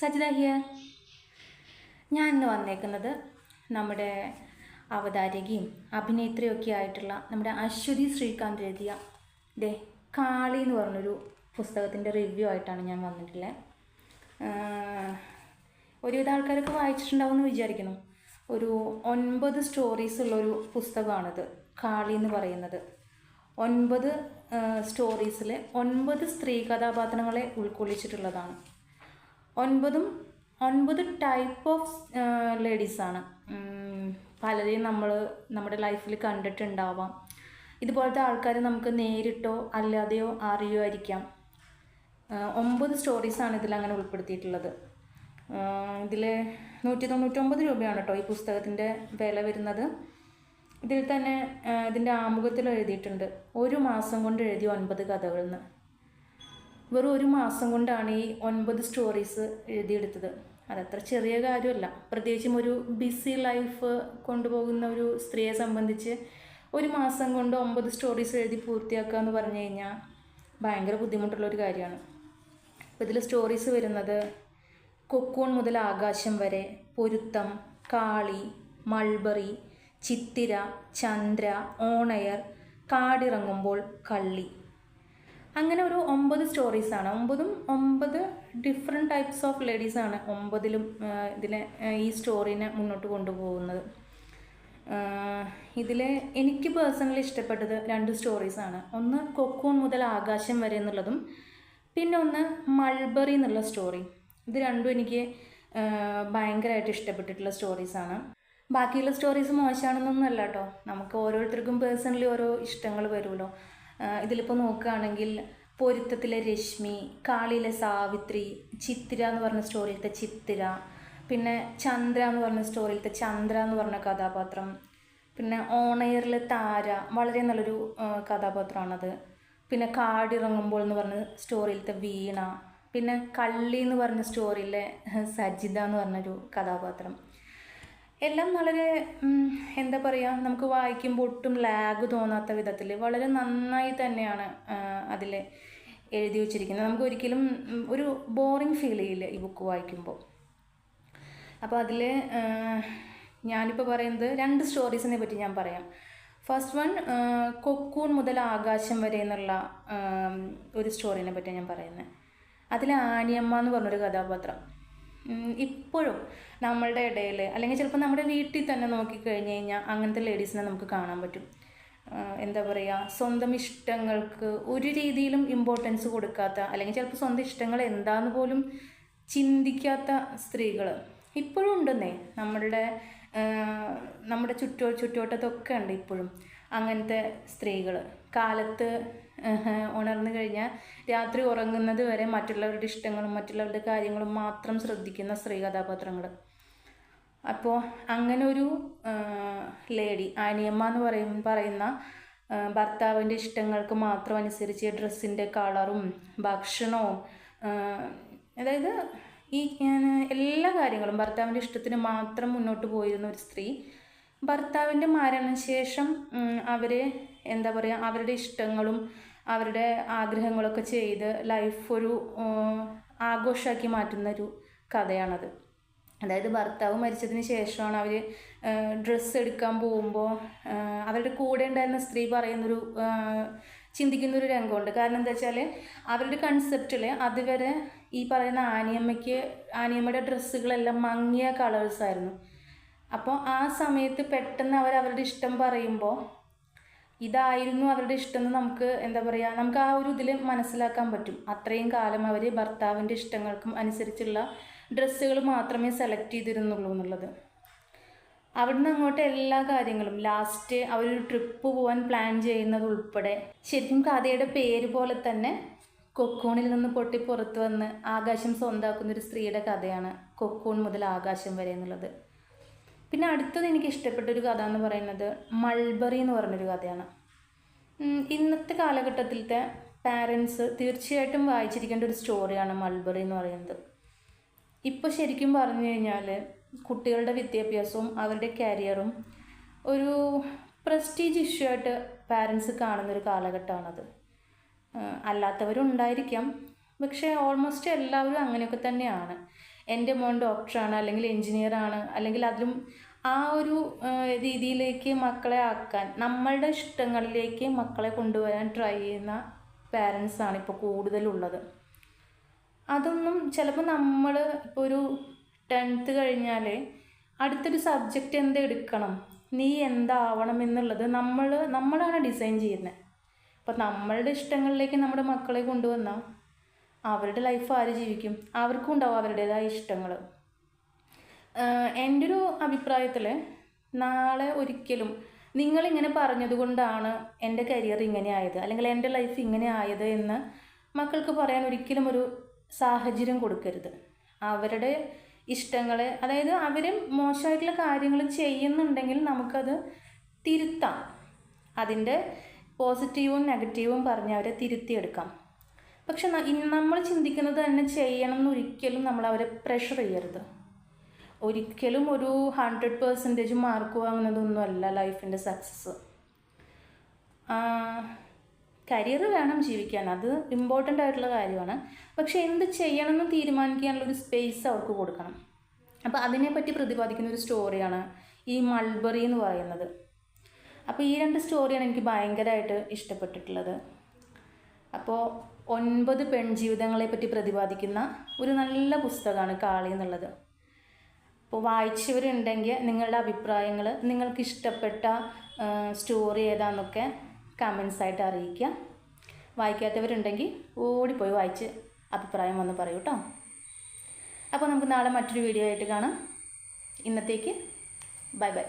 Sajitha here. ഞാൻ ഇന്ന് വന്നേക്കുന്നത് നമ്മുടെ അവതാരകയും അഭിനേത്രിയൊക്കെ ആയിട്ടുള്ള നമ്മുടെ അശ്വതി ശ്രീകാന്ത് എഴുതിയ കാളി എന്ന് പറഞ്ഞൊരു പുസ്തകത്തിൻ്റെ റിവ്യൂ ആയിട്ടാണ് ഞാൻ വന്നിട്ടുള്ളത്. ഒരുവിധ ആൾക്കാരൊക്കെ വായിച്ചിട്ടുണ്ടാവും എന്ന് വിചാരിക്കുന്നു. ഒരു 9 സ്റ്റോറീസ് ഉള്ളൊരു പുസ്തകമാണിത്, കാളി എന്ന് പറയുന്നത്. 9 സ്റ്റോറീസിൽ 9 സ്ത്രീ കഥാപാത്രങ്ങളെ ഉൾക്കൊള്ളിച്ചിട്ടുള്ളതാണ്. 9 ടൈപ്പ് ഓഫ് ലേഡീസാണ്. പലരെയും നമ്മുടെ ലൈഫിൽ കണ്ടിട്ടുണ്ടാവാം. ഇതുപോലത്തെ ആൾക്കാർ നമുക്ക് നേരിട്ടോ അല്ലാതെയോ അറിയുമായിരിക്കാം. 9 സ്റ്റോറീസാണ് ഇതിലങ്ങനെ ഉൾപ്പെടുത്തിയിട്ടുള്ളത്. ഇതിൽ 199 രൂപയാണ് കേട്ടോ ഈ പുസ്തകത്തിൻ്റെ വില വരുന്നത്. ഇതിൽ തന്നെ ഇതിൻ്റെ ആമുഖത്തിൽ എഴുതിയിട്ടുണ്ട്, 1 മാസം കൊണ്ട് എഴുതിയ 9 കഥകളെന്ന്. വെറും 1 മാസം കൊണ്ടാണ് ഈ 9 സ്റ്റോറീസ് എഴുതിയെടുത്തത്. അതത്ര ചെറിയ കാര്യമല്ല. പ്രത്യേകിച്ചും ഒരു ബിസി ലൈഫ് കൊണ്ടുപോകുന്ന ഒരു സ്ത്രീയെ സംബന്ധിച്ച് 1 മാസം കൊണ്ട് 9 സ്റ്റോറീസ് എഴുതി പൂർത്തിയാക്കുക എന്ന് പറഞ്ഞു കഴിഞ്ഞാൽ ഭയങ്കര ബുദ്ധിമുട്ടുള്ളൊരു കാര്യമാണ്. അപ്പോൾ ഇതിൽ സ്റ്റോറീസ് വരുന്നത് കൊക്കൂൺ മുതൽ ആകാശം വരെ, പൊരുത്തം, കാളി, മൾബറി, ചിത്തിര, ചന്ദ്ര, ഓണയർ, കാടിറങ്ങുമ്പോൾ, കള്ളി, അങ്ങനെ ഒരു 9 സ്റ്റോറീസാണ്. 9 ഡിഫറെൻറ്റ് ടൈപ്സ് ഓഫ് ലേഡീസാണ് 9ലും ഇതിനെ ഈ സ്റ്റോറീനെ മുന്നോട്ട് കൊണ്ടുപോകുന്നത്. ഇതിൽ എനിക്ക് പേഴ്സണലി ഇഷ്ടപ്പെട്ടത് 2 സ്റ്റോറീസാണ്. ഒന്ന് കൊക്കൂൺ മുതൽ ആകാശം വരെ എന്നുള്ളതും, പിന്നെ ഒന്ന് മൾബറി എന്നുള്ള സ്റ്റോറി. ഇത് രണ്ടും എനിക്ക് ഭയങ്കരമായിട്ട് ഇഷ്ടപ്പെട്ടിട്ടുള്ള സ്റ്റോറീസാണ്. ബാക്കിയുള്ള സ്റ്റോറീസ് മോശമാണെന്നൊന്നുമല്ല കേട്ടോ. നമുക്ക് ഓരോരുത്തർക്കും പേഴ്സണലി ഓരോ ഇഷ്ടങ്ങൾ വരുമല്ലോ. ഇതിലിപ്പോൾ നോക്കുകയാണെങ്കിൽ പൊരുത്തത്തിലെ രശ്മി, കാളിയിലെ സാവിത്രി, ചിത്തിര എന്ന് പറഞ്ഞ സ്റ്റോറിയിലത്തെ ചിത്തിര, പിന്നെ ചന്ദ്ര എന്ന് പറഞ്ഞ സ്റ്റോറിയിലത്തെ ചന്ദ്ര എന്ന് പറഞ്ഞ കഥാപാത്രം, പിന്നെ ഓണയറിലെ താര, വളരെ നല്ലൊരു കഥാപാത്രമാണത്. പിന്നെ കാടിറങ്ങുമ്പോൾ എന്ന് പറഞ്ഞ സ്റ്റോറിയിലത്തെ വീണ, പിന്നെ കള്ളി എന്ന് പറഞ്ഞ സ്റ്റോറിയിലെ സജിത എന്ന് പറഞ്ഞൊരു കഥാപാത്രം. എല്ലാം വളരെ എന്താ പറയുക, നമുക്ക് വായിക്കുമ്പോൾ ഒട്ടും ലാഗ് തോന്നാത്ത വിധത്തിൽ വളരെ നന്നായി തന്നെയാണ് അതിൽ എഴുതി വച്ചിരിക്കുന്നത്. നമുക്ക് ഒരിക്കലും ഒരു ബോറിങ് ഫീൽ ചെയ്യില്ല ഈ ബുക്ക് വായിക്കുമ്പോൾ. അപ്പോൾ അതിൽ ഞാനിപ്പോൾ പറയുന്നത് 2 സ്റ്റോറീസിനെ പറ്റി ഞാൻ പറയാം. ഫസ്റ്റ് വൺ കൊക്കൂൺ മുതൽ ആകാശം വരെ എന്നുള്ള ഒരു സ്റ്റോറീനെ പറ്റി ഞാൻ പറയുന്നത്. അതിൽ ആനിയമ്മ എന്ന് പറഞ്ഞൊരു കഥാപാത്രം ഇപ്പോഴും നമ്മളുടെ ഇടയിൽ, അല്ലെങ്കിൽ ചിലപ്പോൾ നമ്മുടെ വീട്ടിൽ തന്നെ നോക്കിക്കഴിഞ്ഞ് കഴിഞ്ഞാൽ അങ്ങനത്തെ ലേഡീസിനെ നമുക്ക് കാണാൻ പറ്റും. എന്താ പറയുക, സ്വന്തം ഇഷ്ടങ്ങൾക്ക് ഒരു രീതിയിലും ഇമ്പോർട്ടൻസ് കൊടുക്കാത്ത, അല്ലെങ്കിൽ ചിലപ്പോൾ സ്വന്തം ഇഷ്ടങ്ങൾ എന്താന്ന് പോലും ചിന്തിക്കാത്ത സ്ത്രീകൾ ഇപ്പോഴും ഉണ്ടെന്നേ. നമ്മുടെ ചുറ്റുവട്ടത്തൊക്കെ ഉണ്ട് ഇപ്പോഴും അങ്ങനത്തെ സ്ത്രീകൾ. കാലത്ത് ഉണർന്നു കഴിഞ്ഞാൽ രാത്രി ഉറങ്ങുന്നത് വരെ മറ്റുള്ളവരുടെ ഇഷ്ടങ്ങളും മറ്റുള്ളവരുടെ കാര്യങ്ങളും മാത്രം ശ്രദ്ധിക്കുന്ന സ്ത്രീ കഥാപാത്രങ്ങൾ. അപ്പോൾ അങ്ങനെ ഒരു ലേഡി ആനിയമ്മ എന്ന് പറയുന്ന ഭർത്താവിൻ്റെ ഇഷ്ടങ്ങൾക്ക് മാത്രം അനുസരിച്ച് ഡ്രസ്സിൻ്റെ കളറും ഭക്ഷണവും, അതായത് ഈ എല്ലാ കാര്യങ്ങളും ഭർത്താവിൻ്റെ ഇഷ്ടത്തിന് മാത്രം മുന്നോട്ട് പോയിരുന്ന ഒരു സ്ത്രീ ഭർത്താവിൻ്റെ മരണശേഷം അവരെ എന്താ പറയുക, അവരുടെ ഇഷ്ടങ്ങളും അവരുടെ ആഗ്രഹങ്ങളൊക്കെ ചെയ്ത് ലൈഫ് ഒരു ആഘോഷമാക്കി മാറ്റുന്നൊരു കഥയാണത്. അതായത് ഭർത്താവ് മരിച്ചതിന് ശേഷമാണ് അവർ ഡ്രസ്സ് എടുക്കാൻ പോകുമ്പോൾ അവരുടെ കൂടെ ഉണ്ടായിരുന്ന സ്ത്രീ ചിന്തിക്കുന്നൊരു രംഗമുണ്ട്. കാരണം എന്താ വെച്ചാൽ അവരുടെ കൺസെപ്റ്റിൽ അതുവരെ ഈ പറയുന്ന ആനിയമ്മയുടെ ഡ്രസ്സുകളെല്ലാം മങ്ങിയ കളേഴ്സായിരുന്നു. അപ്പോൾ ആ സമയത്ത് പെട്ടെന്ന് അവരുടെ ഇഷ്ടം പറയുമ്പോൾ ഇതായിരുന്നു അവരുടെ ഇഷ്ടം എന്ന് നമുക്ക് എന്താ പറയുക, നമുക്ക് ആ ഒരു ഇതിൽ മനസ്സിലാക്കാൻ പറ്റും. അത്രയും കാലം അവർ ഭർത്താവിൻ്റെ ഇഷ്ടങ്ങൾക്കും അനുസരിച്ചുള്ള ഡ്രസ്സുകൾ മാത്രമേ സെലക്ട് ചെയ്തിരുന്നുള്ളൂ എന്നുള്ളത്. അവിടുന്ന് അങ്ങോട്ട് എല്ലാ കാര്യങ്ങളും ലാസ്റ്റ് അവരൊരു ട്രിപ്പ് പോകാൻ പ്ലാൻ ചെയ്യുന്നത് ഉൾപ്പെടെ, ശരിക്കും കഥയുടെ പേര് പോലെ തന്നെ കൊക്കൂണിൽ നിന്ന് പൊട്ടി പുറത്ത് വന്ന് ആകാശം സ്വന്താക്കുന്നൊരു സ്ത്രീയുടെ കഥയാണ് കൊക്കൂൺ മുതൽ ആകാശം വരെ എന്നുള്ളത്. പിന്നെ അടുത്തത് എനിക്ക് ഇഷ്ടപ്പെട്ടൊരു കഥ എന്ന് പറയുന്നത് മൾബറി എന്ന് പറഞ്ഞൊരു കഥയാണ്. ഇന്നത്തെ കാലഘട്ടത്തിലത്തെ പാരൻസ് തീർച്ചയായിട്ടും വായിച്ചിരിക്കേണ്ട ഒരു സ്റ്റോറിയാണ് മൾബറി എന്ന് പറയുന്നത്. ഇപ്പോൾ ശരിക്കും പറഞ്ഞു കഴിഞ്ഞാൽ കുട്ടികളുടെ വിദ്യാഭ്യാസവും അവരുടെ കരിയറും ഒരു പ്രസ്റ്റീജ് ഇഷ്യൂ ആയിട്ട് പാരൻസ് കാണുന്നൊരു കാലഘട്ടമാണത്. അല്ലാത്തവരും ഉണ്ടായിരിക്കാം, പക്ഷേ ഓൾമോസ്റ്റ് എല്ലാവരും അങ്ങനെയൊക്കെ തന്നെയാണ്. എൻ്റെ മോൻ ഡോക്ടറാണ് അല്ലെങ്കിൽ എൻജിനീയറാണ് അല്ലെങ്കിൽ അതിലും ആ ഒരു രീതിയിലേക്ക് മക്കളെ ആക്കാൻ, നമ്മളുടെ ഇഷ്ടങ്ങളിലേക്ക് മക്കളെ കൊണ്ടുവരാൻ ട്രൈ ചെയ്യുന്ന പാരൻസാണ് ഇപ്പോൾ കൂടുതലുള്ളത്. അതൊന്നും ചിലപ്പോൾ നമ്മൾ ഇപ്പോൾ ഒരു 10th കഴിഞ്ഞാൽ അടുത്തൊരു സബ്ജക്റ്റ് എന്തെടുക്കണം, നീ എന്താവണം എന്നുള്ളത് നമ്മളാണ് ഡിസൈൻ ചെയ്യുന്നത്. അപ്പോൾ നമ്മളുടെ ഇഷ്ടങ്ങളിലേക്ക് നമ്മുടെ മക്കളെ കൊണ്ടുവന്നാൽ അവരുടെ ലൈഫ് ആര് ജീവിക്കും? അവർക്കും ഉണ്ടാവും അവരുടേതായ ഇഷ്ടങ്ങൾ. എൻ്റെ ഒരു അഭിപ്രായത്തിൽ നാളെ ഒരിക്കലും നിങ്ങളിങ്ങനെ പറഞ്ഞതുകൊണ്ടാണ് എൻ്റെ കരിയർ ഇങ്ങനെ ആയത് അല്ലെങ്കിൽ എൻ്റെ ലൈഫ് ഇങ്ങനെ ആയത് എന്ന് മക്കൾക്ക് പറയാൻ ഒരിക്കലും ഒരു സാഹചര്യം കൊടുക്കരുത്. അവരുടെ ഇഷ്ടങ്ങളെ, അതായത് അവർ മോശമായിട്ടുള്ള കാര്യങ്ങൾ ചെയ്യുന്നുണ്ടെങ്കിൽ നമുക്കത് തിരുത്താം. അതിൻ്റെ പോസിറ്റീവും നെഗറ്റീവും പറഞ്ഞ് അവരെ തിരുത്തിയെടുക്കാം. പക്ഷെ നമ്മൾ ചിന്തിക്കുന്നത് തന്നെ ചെയ്യണം എന്നൊരിക്കലും നമ്മൾ അവരെ പ്രഷർ ചെയ്യരുത്. ഒരിക്കലും ഒരു 100% മാർക്ക് വാങ്ങുന്നതൊന്നുമല്ല ലൈഫിൻ്റെ സക്സസ്. കരിയർ വേണം ജീവിക്കാൻ, അത് ഇമ്പോർട്ടൻ്റ് ആയിട്ടുള്ള കാര്യമാണ്. പക്ഷെ എന്ത് ചെയ്യണമെന്ന് തീരുമാനിക്കാനുള്ളൊരു സ്പേസ് അവർക്ക് കൊടുക്കണം. അപ്പോൾ അതിനെപ്പറ്റി പ്രതിപാദിക്കുന്ന ഒരു സ്റ്റോറിയാണ് ഈ മൾബറി എന്ന് പറയുന്നത്. അപ്പോൾ ഈ 2 സ്റ്റോറിയാണ് എനിക്ക് ഭയങ്കരമായിട്ട് ഇഷ്ടപ്പെട്ടിട്ടുള്ളത്. അപ്പോൾ 9 പെൺജീവിതങ്ങളെ പറ്റി പ്രതിപാദിക്കുന്ന ഒരു നല്ല പുസ്തകമാണ് കാളി എന്നുള്ളത്. അപ്പോൾ വായിച്ചവരുണ്ടെങ്കിൽ നിങ്ങളുടെ അഭിപ്രായങ്ങൾ, നിങ്ങൾക്ക് ഇഷ്ടപ്പെട്ട സ്റ്റോറി ഏതാണെന്നൊക്കെ കമൻസായിട്ട് അറിയിക്കുക. വായിക്കാത്തവരുണ്ടെങ്കിൽ ഓടിപ്പോയി വായിച്ച് അഭിപ്രായം വന്ന് പറയൂ കേട്ടോ. അപ്പോൾ നമുക്ക് നാളെ മറ്റൊരു വീഡിയോ ആയിട്ട് കാണാം. ഇന്നത്തേക്ക് ബൈ ബൈ.